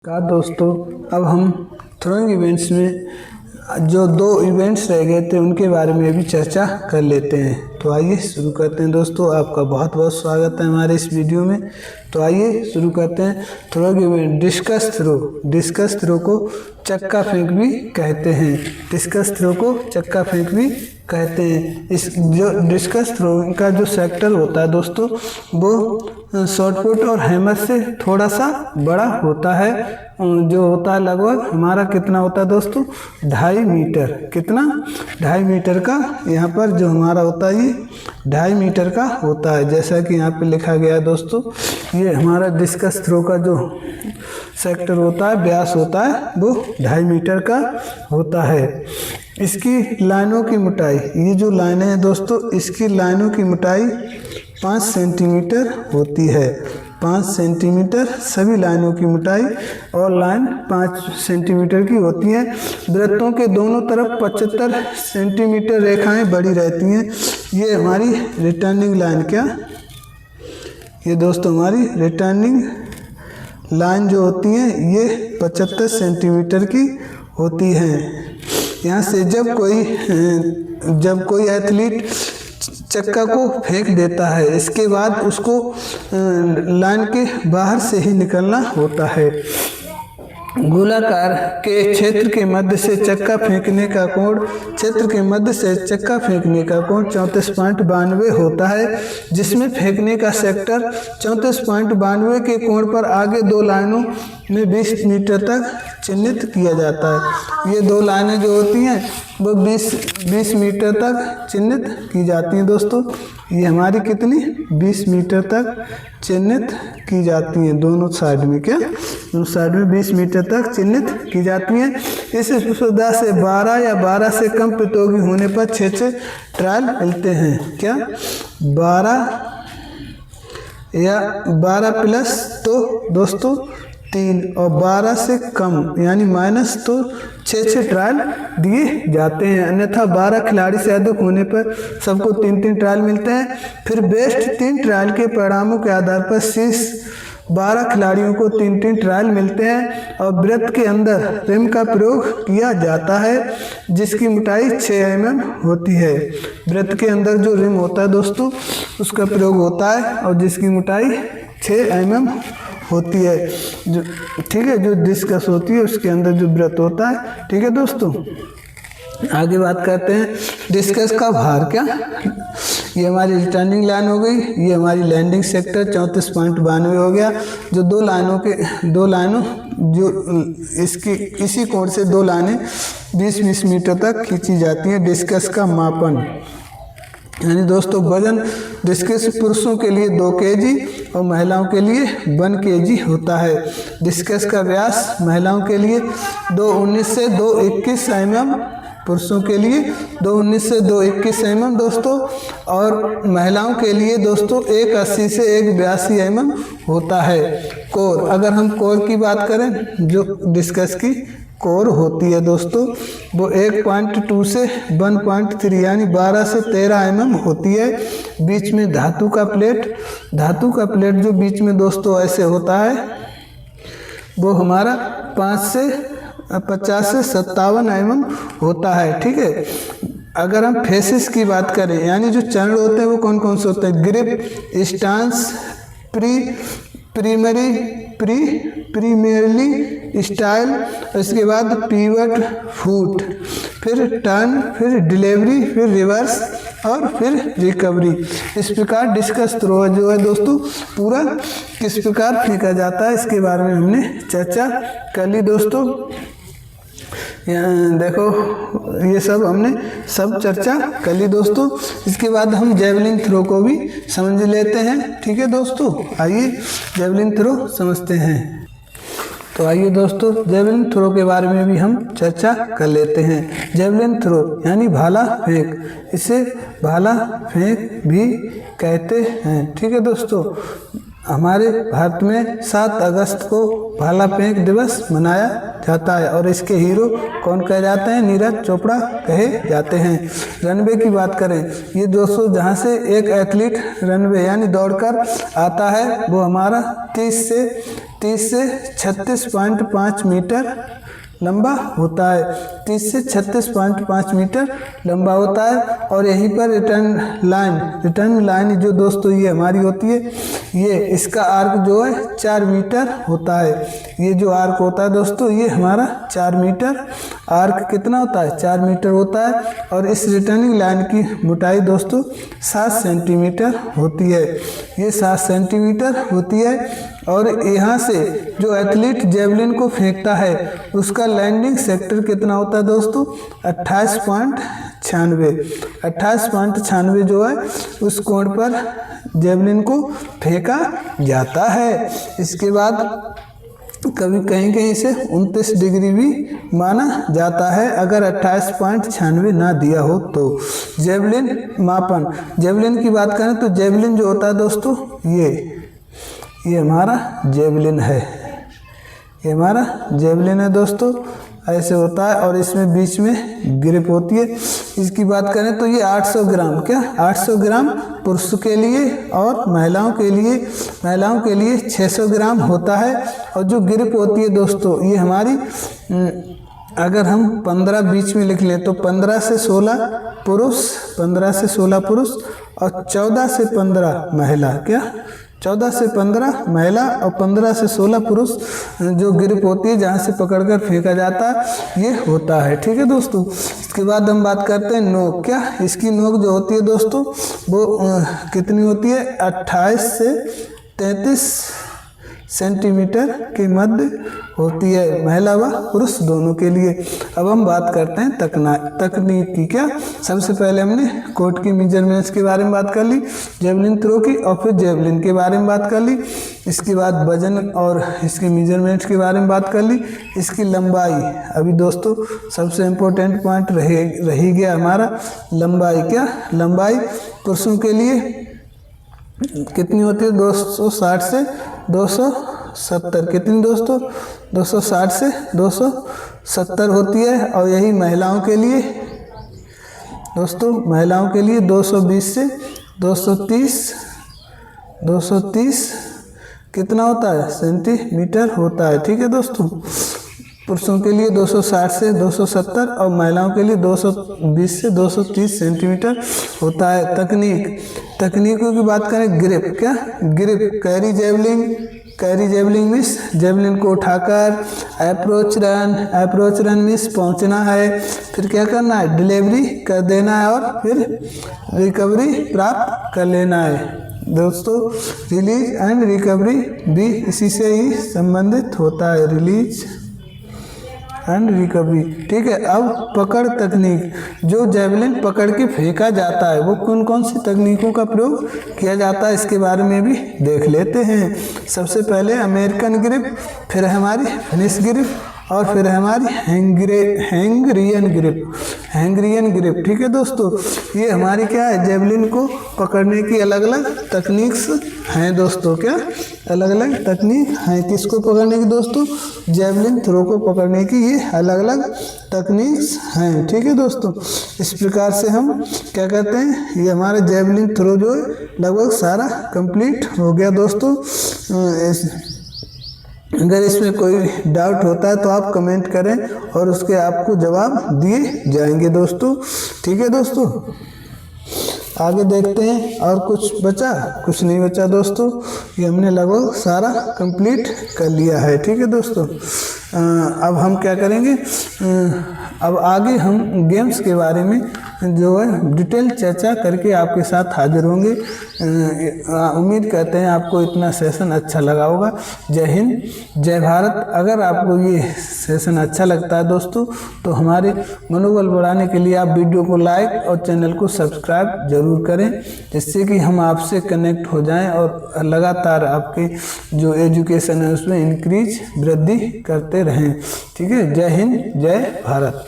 का दोस्तों, अब हम थ्रोइंग इवेंट्स में जो 2 इवेंट्स रह गए थे उनके बारे में भी चर्चा कर लेते हैं। तो आइए शुरू करते हैं दोस्तों। आपका बहुत बहुत स्वागत है हमारे इस वीडियो में। तो आइए शुरू करते हैं। थ्रोइंग इवेंट डिस्कस थ्रो को चक्का फेंक भी कहते हैं। डिस्कस थ्रो को चक्का फेंक भी कहते हैं। इस जो डिस्कस थ्रो का जो सेक्टर होता है दोस्तों, वो शॉटपुट और हैमर से थोड़ा सा बड़ा होता है। जो होता है लगभग हमारा कितना होता है दोस्तों, 2.5 मीटर। कितना? 2.5 मीटर का यहाँ पर जो हमारा होता है ये 2.5 मीटर का होता है। जैसा कि यहाँ पे लिखा गया है दोस्तों, ये हमारा डिस्कस थ्रो का जो सेक्टर होता है, व्यास होता है, वो 2.5 मीटर का होता है। इसकी लाइनों की मोटाई, ये जो लाइनें हैं दोस्तों, इसकी लाइनों की मोटाई 5 सेंटीमीटर होती है। 5 सेंटीमीटर सभी लाइनों की मोटाई, और लाइन 5 सेंटीमीटर की होती है। वृत्तों के दोनों तरफ 75 सेंटीमीटर रेखाएं बड़ी रहती हैं। ये हमारी रिटर्निंग लाइन, क्या ये दोस्तों हमारी रिटर्निंग लाइन जो होती हैं, ये 75 सेंटीमीटर की होती हैं। यहाँ से जब कोई एथलीट चक्का को फेंक देता है, इसके बाद उसको लाइन के बाहर से ही निकलना होता है। गोलाकार के क्षेत्र के मध्य से चक्का फेंकने का कोण 34.92 होता है, जिसमें फेंकने का सेक्टर 34.92 के कोण पर आगे 2 लाइनों में 20 मीटर तक चिन्हित किया जाता है। ये 2 लाइनें जो होती हैं वो 20 मीटर तक चिन्हित की जाती हैं दोस्तों। ये हमारी कितनी 20 मीटर तक चिन्हित की जाती हैं दोनों साइड में। क्या दोनों साइड में 20 मीटर तक चिन्हित की जाती हैं। इस सुविधा से 12 या 12 से कम प्रतियोगी होने पर 6 ट्रायल मिलते हैं। क्या 12 या 12 प्लस तो दोस्तों 3, और 12 से कम यानी माइनस तो 6 ट्रायल दिए जाते हैं। अन्यथा 12 खिलाड़ी से अधिक होने पर सबको 3 ट्रायल मिलते हैं। फिर बेस्ट 3 ट्रायल के परिणामों के आधार पर शीर्ष 12 खिलाड़ियों को 3 ट्रायल मिलते हैं। और वृत्त के अंदर रिम का प्रयोग किया जाता है, जिसकी मोटाई 6 mm होती है। वृत्त के अंदर जो रिम होता है दोस्तों, उसका प्रयोग होता है, और जिसकी मोटाई 6 mm होती है। जो ठीक है, जो डिस्कस होती है उसके अंदर जो वृत्त होता है। ठीक है दोस्तों, आगे बात करते हैं डिस्कस का भार। क्या ये हमारी रिटर्निंग लाइन हो गई, ये हमारी लैंडिंग सेक्टर 34.92 हो गया। जो 2 लाइनों जो इसी कोण से 2 लाइनें 20 मीटर तक खींची जाती हैं। डिस्कस का मापन, यानी दोस्तों वजन डिस्कस पुरुषों के लिए 2 kg और महिलाओं के लिए 1 kg होता है। डिस्कस का व्यास महिलाओं के लिए 2.19 से 2.21 mm, पुरुषों के लिए 2.19 से 2.21 mm दोस्तों, और महिलाओं के लिए दोस्तों 1.80 से 1.82 mm होता है। कोर, अगर हम कोर की बात करें, जो डिस्कस की कोर होती है दोस्तों, वो 1.2 से 1.3 यानी 12 से 13 mm होती है। बीच में धातु का प्लेट जो बीच में दोस्तों ऐसे होता है, वो हमारा 50 से 57 mm होता है। ठीक है, अगर हम फेसिस की बात करें, यानी जो चरण होते हैं वो कौन कौन से होते हैं, ग्रिप, स्टांस, प्रीमियरली स्टाइल, इसके बाद पिवट, फुट, फिर टर्न, फिर डिलीवरी, फिर रिवर्स, और फिर रिकवरी। इस प्रकार डिस्कस थ्रो जो है दोस्तों पूरा किस प्रकार फेंका जाता है, इसके बारे में हमने चर्चा कर ली दोस्तों। देखो, ये सब हमने चर्चा कर ली दोस्तों। इसके बाद हम जेवलिन थ्रो को भी समझ लेते हैं। ठीक है दोस्तों, आइए जेवलिन थ्रो समझते हैं। तो आइए दोस्तों, जेवलिन थ्रो के बारे में भी हम चर्चा कर लेते हैं। जेवलिन थ्रो यानी भाला फेंक, इसे भाला फेंक भी कहते हैं। ठीक है दोस्तों, हमारे भारत में 7 अगस्त को भाला फेंक दिवस मनाया जाता है, और इसके हीरो कौन कहे जाते हैं, नीरज चोपड़ा कहे जाते हैं। रनवे की बात करें, ये दोस्तों जहाँ से एक एथलीट रनवे यानी दौड़कर आता है, वो हमारा 30 से 30 से 36.5 मीटर लंबा होता है। 30 से 36.5 मीटर लंबा होता है। और यहीं पर रिटर्न लाइन जो दोस्तों ये हमारी होती है, ये इसका आर्क जो है 4 मीटर होता है। ये जो आर्क होता है दोस्तों, ये हमारा 4 मीटर आर्क कितना होता है, 4 मीटर होता है। और इस रिटर्निंग लाइन की मोटाई दोस्तों 7 सेंटीमीटर होती है। ये 7 सेंटीमीटर होती है। और यहाँ से जो एथलीट जेवलिन को फेंकता है उसका लैंडिंग सेक्टर कितना होता है दोस्तों, 28.96 जो है उस कोण पर जेवलिन को फेंका जाता है। इसके बाद कभी कहीं कहीं से 29 डिग्री भी माना जाता है अगर 28.96 ना दिया हो तो। जेवलिन मापन, जेवलिन की बात करें तो जेवलिन जो होता है दोस्तों, ये हमारा जेवलिन है, ये हमारा जेवलिन है दोस्तों, ऐसे होता है। और इसमें बीच में ग्रिप होती है। इसकी बात करें तो ये 800 ग्राम, क्या 800 ग्राम पुरुषों के लिए और महिलाओं के लिए 600 ग्राम होता है। और जो ग्रिप होती है दोस्तों, ये हमारी अगर हम 15 बीच में लिख लें तो 15 से 16 पुरुष, 15 से 16 पुरुष और 14 से 15 महिला, क्या 14 से 15 महिला और 15 से 16 पुरुष जो ग्रिप होती है जहाँ से पकड़कर फेंका जाता है, ये होता है। ठीक है दोस्तों। इसके बाद हम बात करते हैं नोक, क्या इसकी नोक जो होती है दोस्तों वो कितनी होती है, 28 से 33 सेंटीमीटर के मध्य होती है, महिला व पुरुष दोनों के लिए। अब हम बात करते हैं तकनीक की। क्या सबसे पहले हमने कोर्ट की मेजरमेंट्स के बारे में बात कर ली, जेवलिन थ्रो की, और फिर जेवलिन के बारे में बात कर ली। इसके बाद वजन और इसके मेजरमेंट्स के बारे में बात कर ली। इसकी लंबाई, अभी दोस्तों सबसे इम्पोर्टेंट पॉइंट रही गया हमारा लंबाई। क्या लंबाई पुरुषों के लिए कितनी होती है, 260 से 270, कितनी दोस्तों, 260 से 270 होती है। और यही महिलाओं के लिए दोस्तों, महिलाओं के लिए 220 से 230 कितना होता है, सेंटीमीटर होता है। ठीक है दोस्तों। पुरुषों के लिए 260 से 270 और महिलाओं के लिए 220 से 230 सेंटीमीटर होता है। तकनीकों की बात करें, ग्रिप, क्या grip, carry javelin means javelin को उठाकर, अप्रोच रन मीन्स पहुंचना है, फिर क्या करना है, डिलीवरी कर देना है, और फिर रिकवरी प्राप्त कर लेना है दोस्तों। रिलीज एंड रिकवरी भी इसी से ही संबंधित होता है, रिलीज एंड रिकवरी। ठीक है। अब पकड़ तकनीक, जो जेवलिन पकड़ के फेंका जाता है वो कौन कौन सी तकनीकों का प्रयोग किया जाता है, इसके बारे में भी देख लेते हैं। सबसे पहले अमेरिकन ग्रिप, फिर हमारी फिनिश ग्रिप, और फिर हमारी हैंगरियन ग्रिप। ठीक है दोस्तों। ये हमारी क्या है, जेवलिन को पकड़ने की अलग अलग तकनीक्स हैं दोस्तों। क्या अलग अलग तकनीक हैं किसको पकड़ने की दोस्तों, जेवलिन थ्रो को पकड़ने की ये अलग अलग तकनीक्स हैं। ठीक है दोस्तों। इस प्रकार से हम क्या कहते हैं, ये हमारा जेवलिन थ्रो जो है लगभग सारा कंप्लीट हो गया दोस्तों। अगर इसमें कोई डाउट होता है तो आप कमेंट करें और उसके आपको जवाब दिए जाएंगे दोस्तों। ठीक है दोस्तों। आगे देखते हैं और कुछ बचा, कुछ नहीं बचा दोस्तों। ये हमने लगभग सारा कंप्लीट कर लिया है। ठीक है दोस्तों। अब हम क्या करेंगे, अब आगे हम गेम्स के बारे में जो है डिटेल चर्चा करके आपके साथ हाजिर होंगे। उम्मीद करते हैं आपको इतना सेशन अच्छा लगा होगा। जय हिंद, जय भारत। अगर आपको ये सेशन अच्छा लगता है दोस्तों तो हमारे मनोबल बढ़ाने के लिए आप वीडियो को लाइक और चैनल को सब्सक्राइब जरूर करें, जिससे कि हम आपसे कनेक्ट हो जाएं और लगातार आपके जो एजुकेशन है उसमें इंक्रीज वृद्धि करते रहें। ठीक है। जय हिंद, जय भारत।